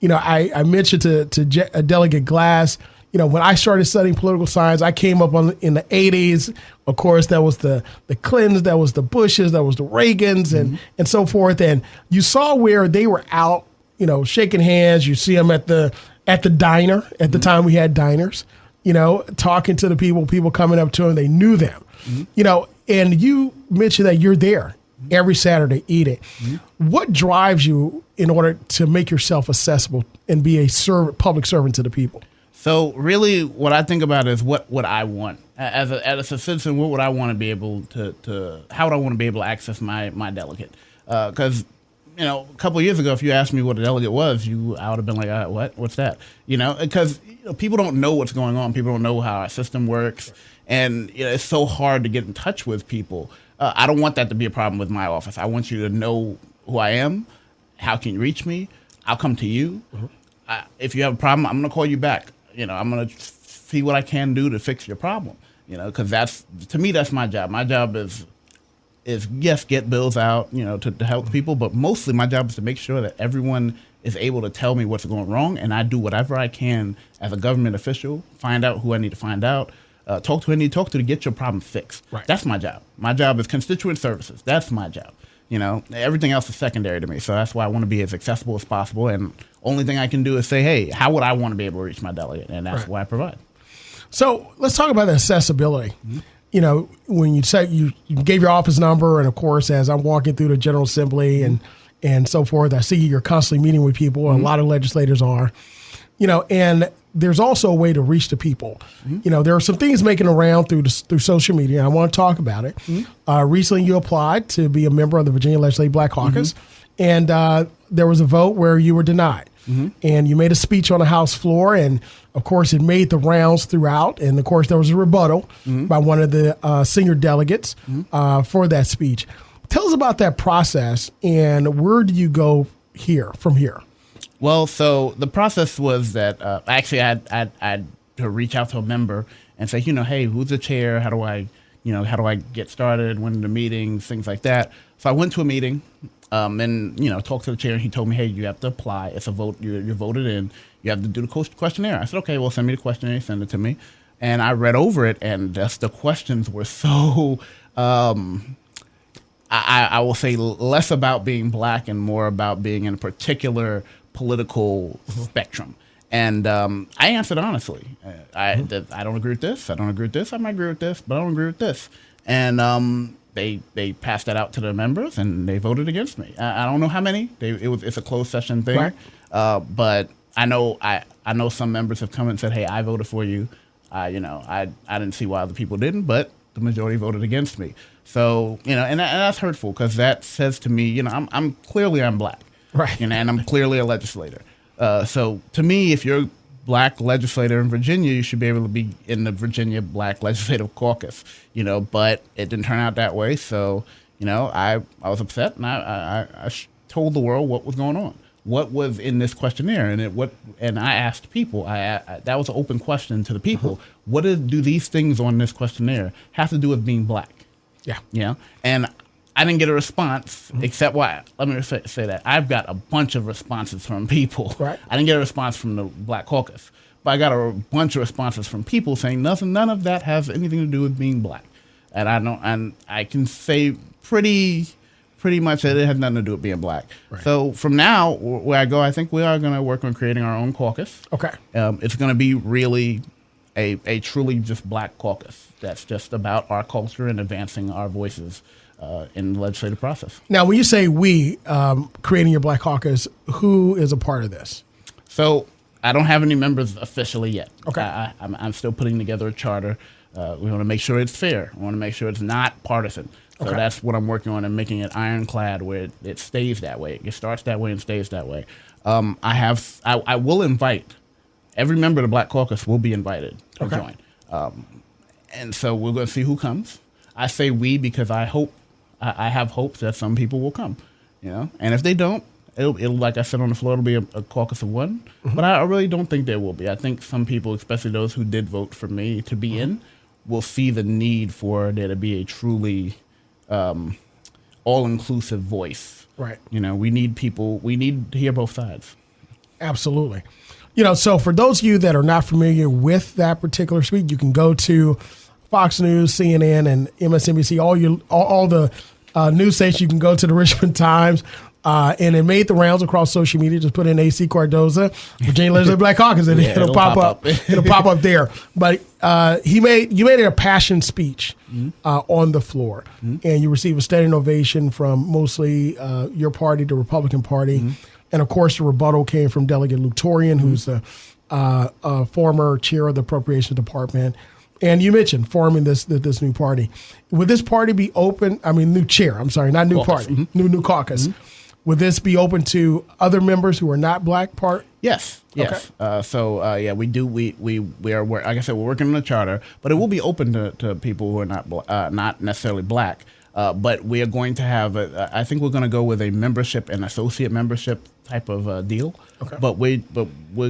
I mentioned to Delegate Glass, when I started studying political science, I came up in the 80s. Of course, that was the Clintons, that was the Bushes, that was the Reagans, and so forth. And you saw where they were out, shaking hands. You see them at the diner. At the time, we had diners, talking to the people coming up to them. They knew them, and you mentioned that you're there every Saturday eating. What drives you in order to make yourself accessible and be a public servant to the people? So really what I think about is what I want. As a citizen, what would I want to be able to how would I want to be able to access my delegate? Because, a couple of years ago, if you asked me what a delegate was, I would have been like, what's that? Because people don't know what's going on. People don't know how our system works. And it's so hard to get in touch with people. I don't want that to be a problem with my office. I want you to know who I am. How can you reach me? I'll come to you. If you have a problem, I'm going to call you back. I'm going to see what I can do to fix your problem. Because to me, that's my job. My job is yes, get bills out, to help people. But mostly my job is to make sure that everyone is able to tell me what's going wrong. And I do whatever I can as a government official, find out who I need to find out. Talk to who I need to talk to get your problem fixed. Right. That's my job. My job is constituent services. That's my job. Everything else is secondary to me. So that's why I want to be as accessible as possible. And only thing I can do is say, hey, how would I want to be able to reach my delegate? And that's why I provide. So let's talk about the accessibility. When you say you gave your office number, and of course, as I'm walking through the General Assembly and so forth, I see you're constantly meeting with people. A lot of legislators are, and there's also a way to reach the people. There are some things making around through social media. I want to talk about it. Recently, you applied to be a member of the Virginia Legislative Black Caucus, and there was a vote where you were denied. And you made a speech on the House floor, and of course, it made the rounds throughout. And of course, there was a rebuttal by one of the senior delegates for that speech. Tell us about that process, and where do you go from here? Well, so the process was that actually I had to reach out to a member and say, hey, who's the chair? How do I get started? When are the meetings? Things like that. So I went to a meeting and talked to the chair, and he told me, hey, you have to apply. It's a vote. You're voted in. You have to do the questionnaire. I said, okay, well, send me the questionnaire. Send it to me. And I read over it, and the questions were so I will say less about being Black and more about being in a particular political spectrum. And I answered honestly. I don't agree with this. I don't agree with this. I might agree with this, but I don't agree with this. And they passed that out to the members, and they voted against me. I don't know how many. It's a closed session thing. Right. But I know some members have come and said, "Hey, I voted for you." I didn't see why other people didn't, but the majority voted against me. So, and that's hurtful because that says to me, I'm clearly black, right? And I'm clearly a legislator. So to me, if you're a black legislator in Virginia, you should be able to be in the Virginia Black Legislative Caucus, but it didn't turn out that way. So, I was upset, and I told the world what was going on. What was in this questionnaire, and I asked people. That was an open question to the people. What do these things on this questionnaire have to do with being black? Yeah, and I didn't get a response except let me say that I've got a bunch of responses from people. Right. I didn't get a response from the Black Caucus, but I got a bunch of responses from people saying none of that has anything to do with being black, and I can say pretty much that it has nothing to do with being black. Right. So from now, where I go, I think we are going to work on creating our own caucus. Okay. It's going to be really a truly just black caucus that's just about our culture and advancing our voices in the legislative process. Now, when you say we, creating your Black Caucus, who is a part of this? So I don't have any members officially yet. Okay. I'm still putting together a charter. We want to make sure it's fair. We want to make sure it's not partisan. So that's what I'm working on and making it ironclad where it stays that way. It starts that way and stays that way. I will invite every member of the Black Caucus will be invited to join. And so we're going to see who comes. I say we because I have hopes that some people will come, and if they don't, it'll like I said on the floor, it'll be a caucus of one. But I really don't think there will be. I think some people, especially those who did vote for me to be in, will see the need for there to be a truly all-inclusive voice. Right. We need people. We need to hear both sides. Absolutely. So for those of you that are not familiar with that particular suite, you can go to Fox News, CNN, and MSNBC, all the news stations. You can go to the Richmond Times, and it made the rounds across social media. Just put in AC Cordoza, Virginia Legislative Black Caucus, and it'll pop up. It'll pop up there. But you made it a passion speech on the floor, and you received a standing ovation from mostly your party, the Republican Party, and of course the rebuttal came from Delegate Luke Torian, who's the former chair of the Appropriations Department. And you mentioned forming this new party. Would this party be open? I mean, new chair. I'm sorry, not new caucus. party, new caucus. Would this be open to other members who are not black? Yes. Okay. We do. We are. Like I said, we're working on a charter, but it will be open to people who are not necessarily black. But we are going to have. I think we're going to go with a membership and associate membership type of deal. Okay. But we're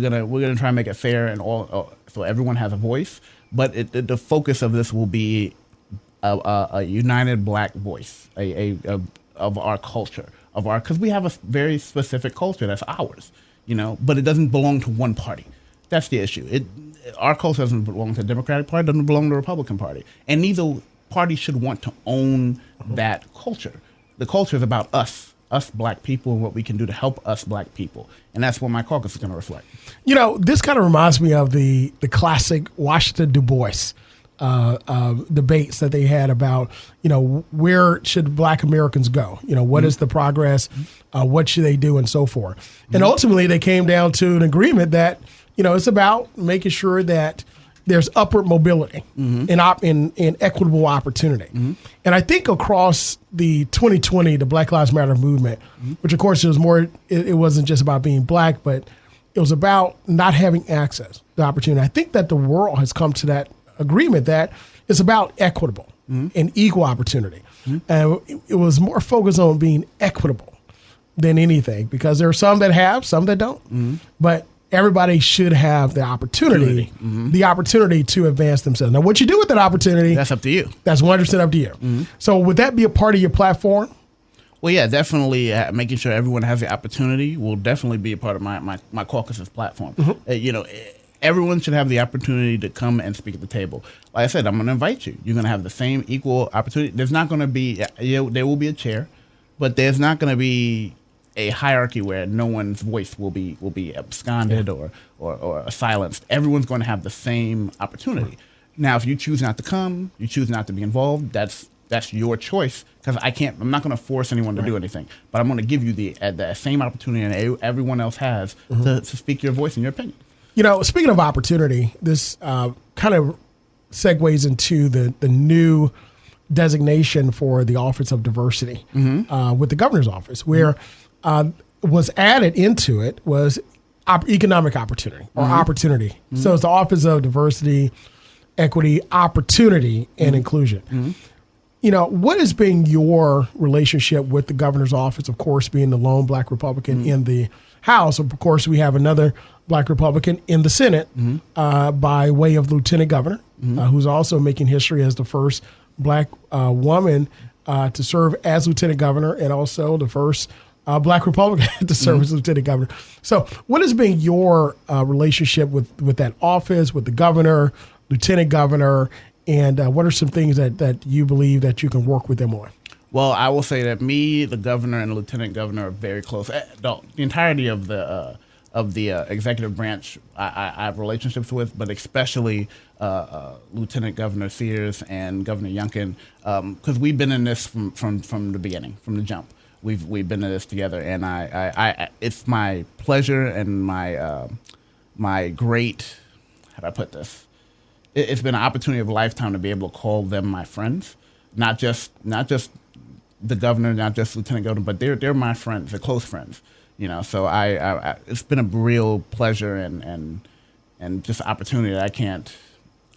gonna try and make it fair and all, so everyone has a voice. But the focus of this will be a united black voice, of our culture, because we have a very specific culture that's ours, but it doesn't belong to one party. That's the issue. Our culture doesn't belong to the Democratic Party, doesn't belong to the Republican Party, and neither party should want to own that culture. The culture is about us black people, and what we can do to help us black people, and that's what my caucus is going to reflect. This kind of reminds me of the classic Washington Du Bois debates that they had about, where should black Americans go? What is the progress? What should they do, and so forth. And ultimately, they came down to an agreement that, it's about making sure that there's upward mobility and equitable opportunity. And I think across the 2020, the Black Lives Matter movement, which of course it wasn't just about being black, but it was about not having access to opportunity. I think that the world has come to that agreement that it's about equitable and equal opportunity. And it was more focused on being equitable than anything, because there are some that have, some that don't. But everybody should have the opportunity to advance themselves. Now, what you do with that opportunity, that's up to you. That's 100% up to you. So would that be a part of your platform? Well, yeah, definitely making sure everyone has the opportunity will definitely be a part of my caucus's platform. Everyone should have the opportunity to come and speak at the table. Like I said, I'm going to invite you. You're going to have the same equal opportunity. There's not going to be, there will be a chair, but there's not going to be a hierarchy where no one's voice will be absconded or silenced. Everyone's going to have the same opportunity. Now, if you choose not to come, you choose not to be involved, that's that's your choice, because I'm not going to force anyone to do anything, but I'm going to give you the same opportunity and everyone else has to speak your voice and your opinion. Speaking of opportunity, this kind of segues into the new designation for the Office of Diversity with the governor's office, where was added into it was economic opportunity or opportunity. So it's the Office of Diversity, Equity, Opportunity, and Inclusion. What has been your relationship with the governor's office, of course, being the lone Black Republican in the House? Of course, we have another Black Republican in the Senate by way of Lieutenant Governor, who's also making history as the first Black woman to serve as Lieutenant Governor, and also the first Black Republican to serve as Lieutenant Governor. So what has been your relationship with that office, with the governor, Lieutenant Governor, and what are some things that you believe that you can work with them on? Well, I will say that me, the governor, and the lieutenant governor are very close. The entirety of the executive branch I have relationships with, but especially Lieutenant Governor Sears and Governor Youngkin, because we've been in this from the beginning, from the jump. We've been in this together, and I it's my pleasure and my great, how do I put this? It's been an opportunity of a lifetime to be able to call them my friends, not just the governor, not just Lieutenant Governor, but they're my friends, they're close friends. So I it's been a real pleasure and just opportunity that I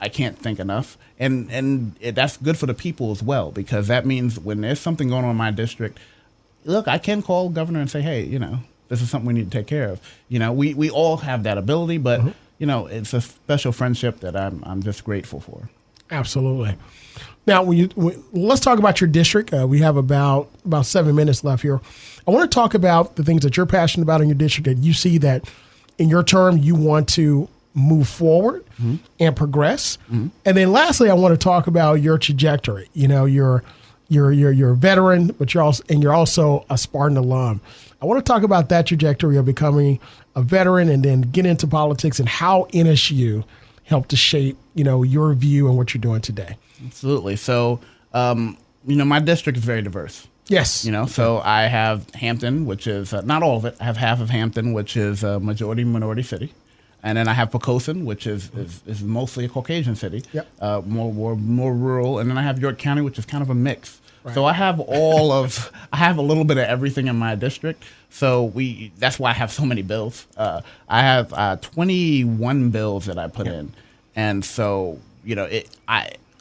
can't thank enough. And that's good for the people as well, because that means when there's something going on in my district, look, I can call the governor and say, hey, this is something we need to take care of. We all have that ability, but it's a special friendship that I'm just grateful for. Absolutely. Now, let's talk about your district. We have about 7 minutes left here. I want to talk about the things that you're passionate about in your district, that you see that in your term you want to move forward and progress. And then lastly, I want to talk about your trajectory. You're a veteran, but you're also a Spartan alum. I want to talk about that trajectory of becoming a veteran and then get into politics and how NSU helped to shape, your view and what you're doing today. Absolutely. So, my district is very diverse. Yes. So I have Hampton, which is not all of it. I have half of Hampton, which is a majority minority city. And then I have Poquoson, which is mostly a Caucasian city, more rural. And then I have York County, which is kind of a mix. Right. So I have I have a little bit of everything in my district. So that's why I have so many bills. I have 21 bills that I put in. And so,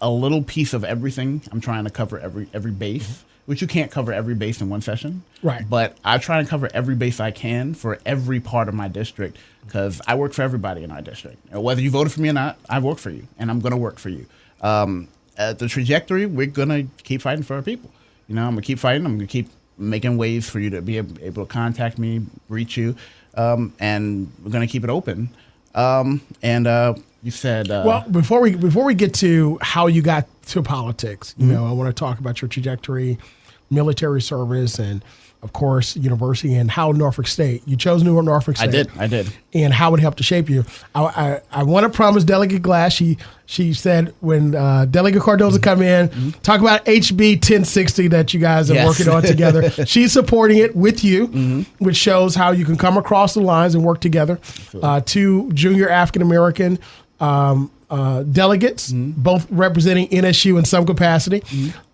a little piece of everything. I'm trying to cover every base, which you can't cover every base in one session. Right. But I try to cover every base I can for every part of my district, because I work for everybody in our district. Whether you voted for me or not, I work for you, and I'm going to work for you. The trajectory, we're going to keep fighting for our people. I'm going to keep fighting. I'm going to keep making ways for you to be able to contact me, reach you, and we're going to keep it open. You said well, before we get to how you got to politics, I want to talk about your trajectory, military service, and of course university, and how Norfolk State. You chose Norfolk State. I did. And how it helped to shape you. I want to promise Delegate Glass. She said when Delegate Cordoza come in, talk about HB 1060 that you guys are working on together. She's supporting it with you, which shows how you can come across the lines and work together. Two junior African American delegates, both representing NSU in some capacity.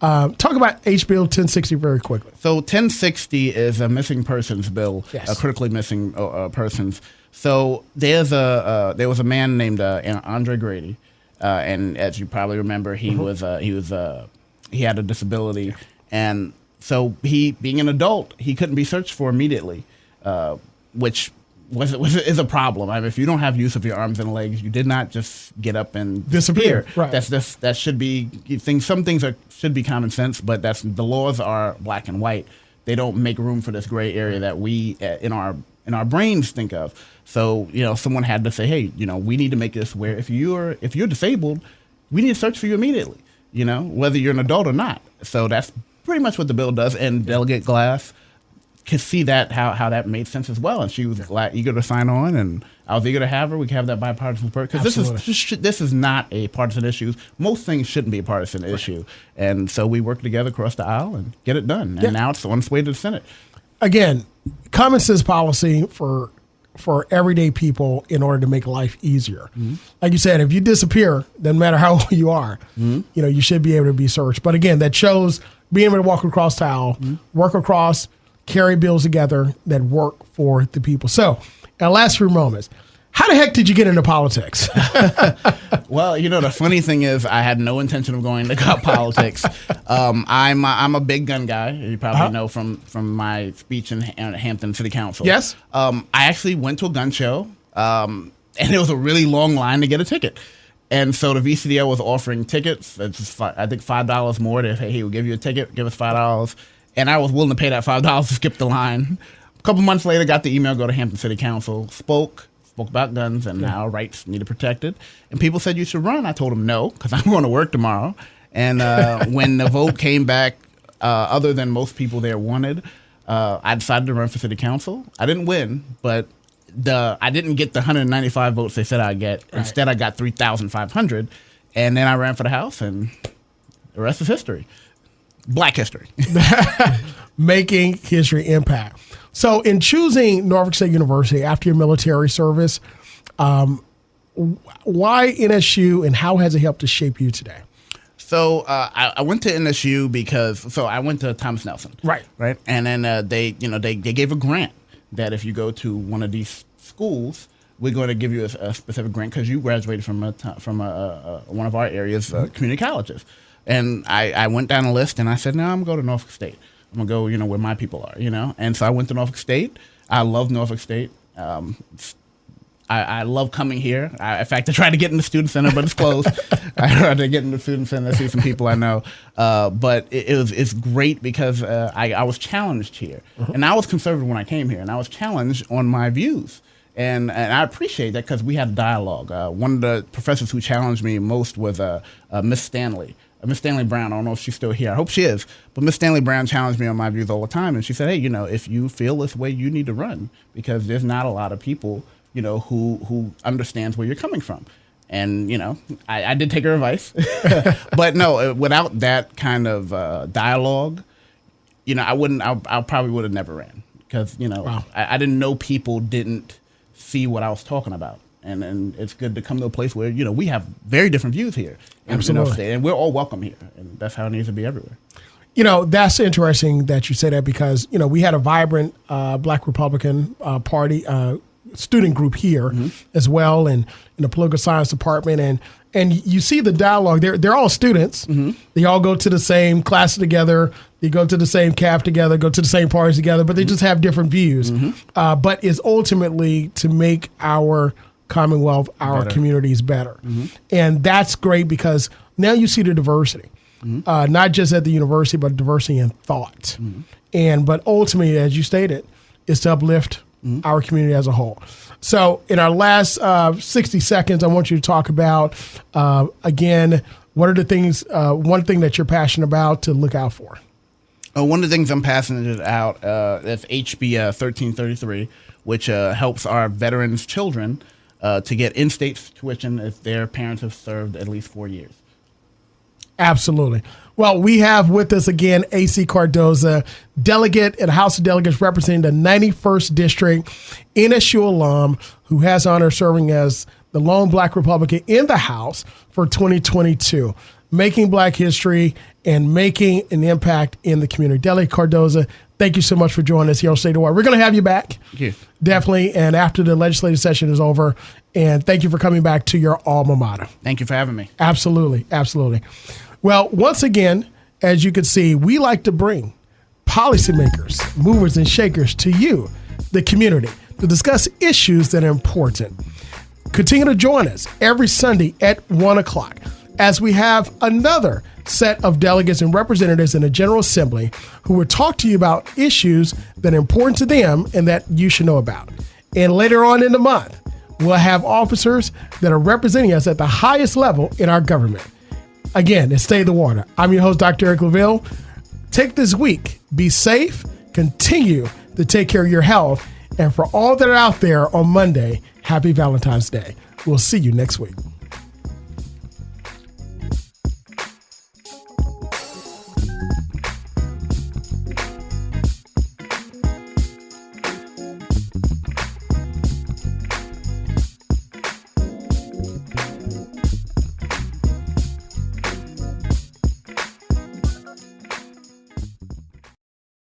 Talk about HB 1060 very quickly. So 1060 is a missing persons bill, a critically missing persons. So there was a man named Andre Grady, and as you probably remember, he had a disability, and so he, being an adult, he couldn't be searched for immediately, which is a problem. I mean, if you don't have use of your arms and legs, you did not just get up and disappear. Right. That should be things. Some things should be common sense, but the laws are black and white. They don't make room for this gray area that we in our brains think of. So someone had to say, hey, we need to make this where if you're disabled, we need to search for you immediately. Whether you're an adult or not. So that's pretty much what the bill does. And Delegate Glass could see that how that made sense as well, and she was eager to sign on, and I was eager to have her. We could have that bipartisan support because this is not a partisan issue. Most things shouldn't be a partisan issue, and so we work together across the aisle and get it done. And now it's on its way to the Senate. Again, common sense policy for everyday people in order to make life easier. Like you said, if you disappear, doesn't matter how old you are, you should be able to be searched. But again, that shows being able to walk across the aisle, work across, carry bills together that work for the people. So, in the last few moments, how the heck did you get into politics? Well, the funny thing is I had no intention of going to politics. I'm a big gun guy. You probably know from my speech in Hampton City Council. Yes. I actually went to a gun show, and it was a really long line to get a ticket. And so the VCDO was offering tickets. It's I think $5 more. They say, hey, we'll give you a ticket. Give us $5. And I was willing to pay that $5 to skip the line. A couple months later, got the email, go to Hampton City Council, spoke about guns and how rights needed protected. And people said you should run. I told them no, because I'm going to work tomorrow. And when the vote came back, other than most people there wanted, I decided to run for city council. I didn't win, but I didn't get the 195 votes they said I'd get. Right. Instead, I got 3,500. And then I ran for the House, and the rest is history. Black history. Making history impact. So in choosing Norfolk State University after your military service, why NSU and how has it helped to shape you today? So I went to NSU because I went to Thomas Nelson. Right. And then they gave a grant that if you go to one of these schools, we're going to give you a specific grant because you graduated from one of our area's community colleges. And I went down a list and I said, no, I'm going to go to Norfolk State. I'm going to go, where my people are, And so I went to Norfolk State. I love Norfolk State. I love coming here. In fact, I tried to get in the student center, but it's closed. I tried to get in the student center to see some people I know. But it's great because I was challenged here. And I was conservative when I came here, and I was challenged on my views. And I appreciate that because we had a dialogue. One of the professors who challenged me most was Miss Stanley. Miss Stanley Brown, I don't know if she's still here. I hope she is. But Miss Stanley Brown challenged me on my views all the time. And she said, hey, if you feel this way, you need to run because there's not a lot of people, who understands where you're coming from. And, I did take her advice. But no, without that kind of dialogue, I probably would have never ran because, wow. I didn't know people didn't see what I was talking about. And it's good to come to a place where, we have very different views here. Absolutely. And we're all welcome here. And that's how it needs to be everywhere. That's interesting that you say that because, we had a vibrant Black Republican Party student group here as well and in the political science department. And you see the dialogue. They're all students. They all go to the same classes together. They go to the same CAF together, go to the same parties together, but they just have different views. But it's ultimately to make our Commonwealth, our communities better. And that's great because now you see the diversity, not just at the university, but diversity in thought. But ultimately, as you stated, is to uplift our community as a whole. So in our last 60 seconds, I want you to talk about, again, what are the things, one thing that you're passionate about to look out for? One of the things I'm passionate about is HB 1333, which helps our veterans' children to get in-state tuition if their parents have served at least 4 years. Absolutely. Well, we have with us again AC Cordoza, delegate at the House of Delegates representing the 91st District, NSU alum, who has honor serving as the lone Black Republican in the House for 2022, making Black history and making an impact in the community. Delegate Cordoza, thank you so much for joining us here on State of the War. We're going to have you back. Thank you. Definitely. And after the legislative session is over. And thank you for coming back to your alma mater. Thank you for having me. Absolutely. Absolutely. Well, once again, as you can see, we like to bring policymakers, movers and shakers to you, the community, to discuss issues that are important. Continue to join us every Sunday at 1 o'clock as we have another set of delegates and representatives in the General Assembly who will talk to you about issues that are important to them and that you should know about. And later on in the month, we'll have officers that are representing us at the highest level in our government. Again, it's Stay the Water. I'm your host, Dr. Claville. Take this week, be safe, continue to take care of your health. And for all that are out there on Monday, happy Valentine's Day. We'll see you next week.